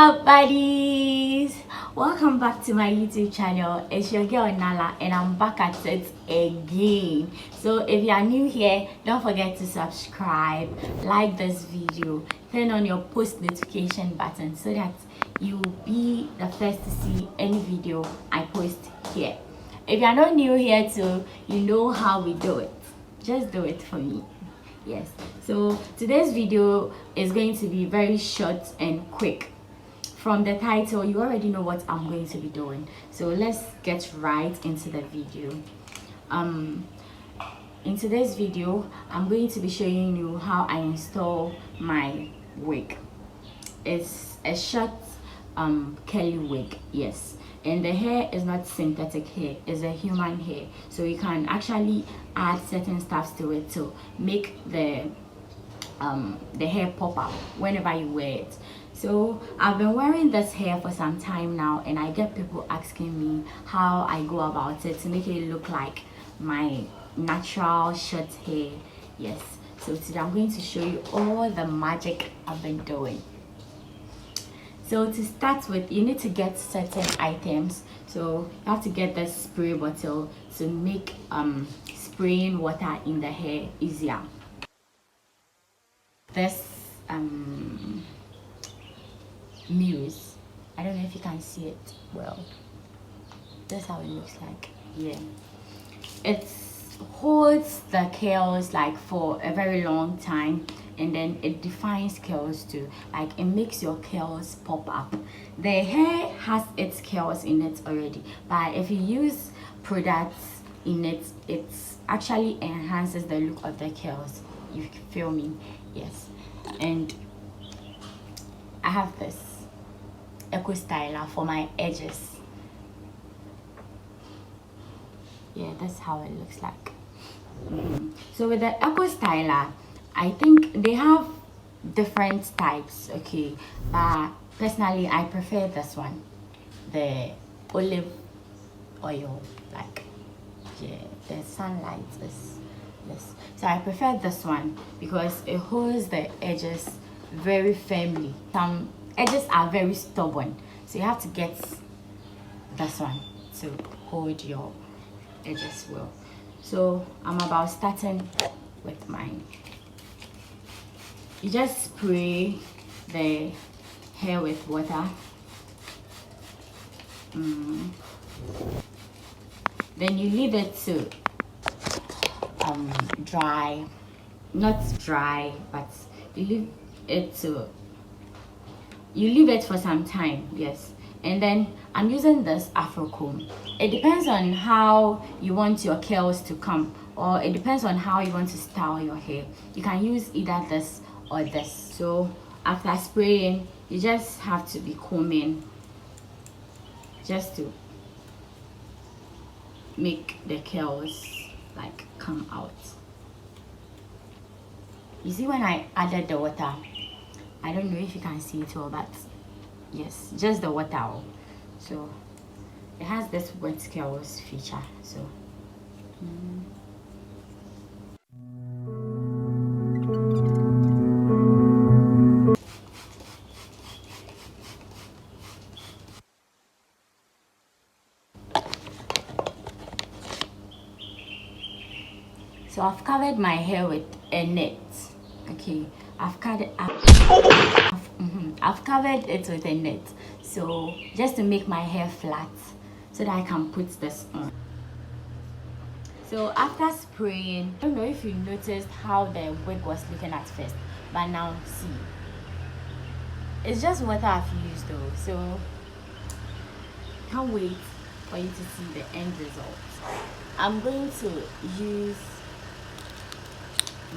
up, buddies? Welcome back to my YouTube channel. It's your girl Nala and I'm back at it again. So if you are new here, don't forget to subscribe, like this video, turn on your post notification button so that you will be the first to see any video I post here. If you are not new here too, you know how we do it. Just do it for me. Yes, so today's video is going to be very short and quick. From the title, you already know what I'm going to be doing, so let's get right into the video. In today's video, I'm going to be showing you how I install my wig. It's a short curly wig, yes, and the hair is not synthetic hair, it's a human hair, so you can actually add certain stuffs to it to make the hair pop up whenever you wear it. So I've been wearing this hair for some time now, and I get people asking me how I go about it to make it look like my natural short hair. Yes, so today I'm going to show you all the magic I've been doing. So to start with, you need to get certain items. So you have to get this spray bottle to make spraying water in the hair easier. This mousse, I don't know if you can see it well. That's how it looks like. Yeah, it holds the curls like for a very long time, and then it defines curls too, like it makes your curls pop up. The hair has its curls in it already, but if you use products in it, it actually enhances the look of the curls. You feel me? Yes. And I have this eco styler for my edges. Yeah, that's how it looks like. So with the eco styler, I think they have different types, okay, but personally I prefer this one, the olive oil, like, yeah, the sunlight is this, so I prefer this one because it holds the edges very firmly. Some edges are very stubborn, so you have to get this one to hold your edges well. So I'm about starting with mine. You just spray the hair with water. Then you leave it to dry, not dry, but you leave it for some time. Yes, and then I'm using this afro comb. It depends on how you want your curls to come, or it depends on how you want to style your hair. You can use either this or this. So after spraying, you just have to be combing just to make the curls like come out. You see, when I added the water, I don't know if you can see it well, but yes, just the water. So it has this wet curls feature. So so I've covered my hair with a net. Okay, I've covered it with a net, so just to make my hair flat so that I can put this on. So after spraying, I don't know if you noticed how the wig was looking at first, but now see, it's just what I've used though, so can't wait for you to see the end result. I'm going to use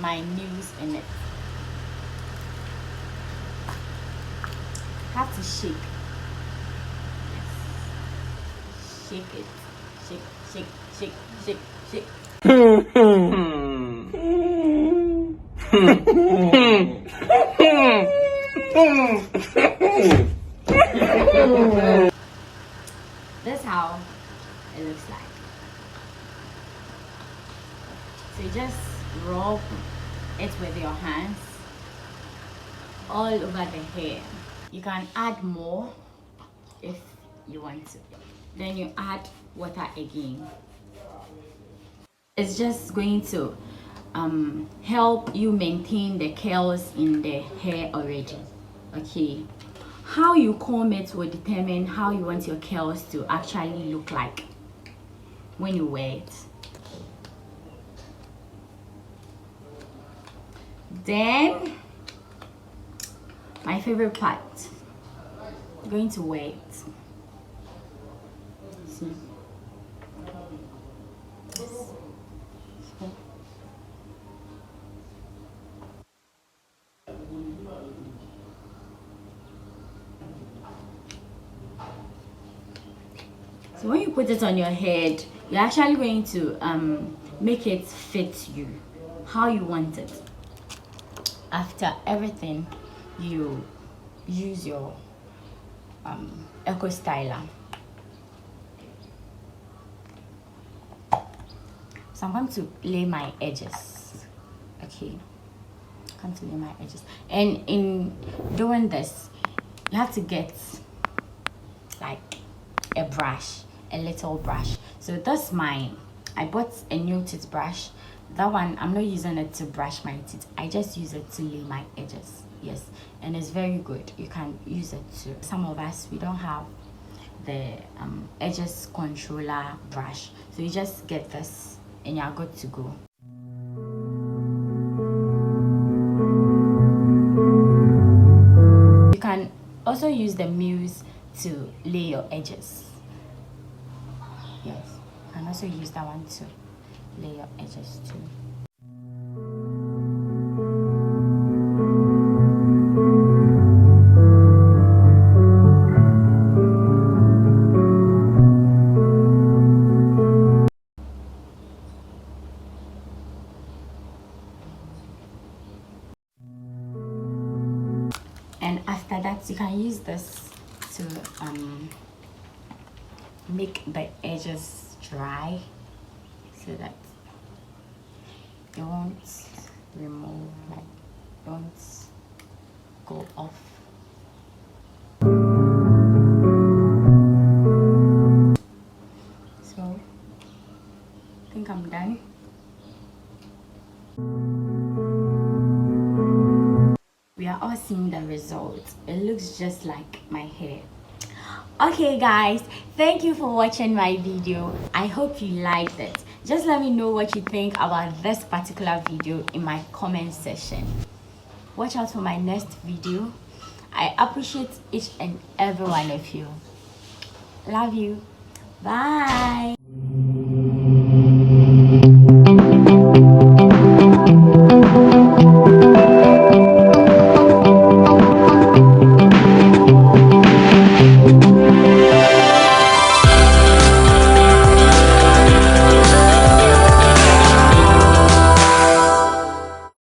my mousse in it. Have to shake. Yes. Shake it. Shake, shake, shake, shake, shake. That's how it looks like. So you just rub it with your hands all over the hair. You can add more if you want to. Then you add water again. It's just going to help you maintain the curls in the hair already. Okay, how you comb it will determine how you want your curls to actually look like when you wear it. Then my favorite part, I'm going to wear it. See? So when you put it on your head, you're actually going to make it fit you how you want it. After everything, you use your eco styler. So I'm going to lay my edges. Okay, I'm going to lay my edges, and in doing this you have to get like a brush, a little brush. So that's mine. I bought a new toothbrush. That one, I'm not using it to brush my teeth. I just use it to lay my edges. Yes, and it's very good. You can use it too. Some of us, we don't have the edges controller brush. So you just get this and you're good to go. You can also use the mousse to lay your edges. Yes, you can also use that one to lay your edges too. And after that, you can use this to make the edges dry so that it won't remove, like don't go off. So I think I'm done. We are all seeing the result. It looks just like my hair. Okay guys, thank you for watching my video. I hope you liked it. Just let me know what you think about this particular video in my comment section. Watch out for my next video. I appreciate each and every one of you. Love you. Bye.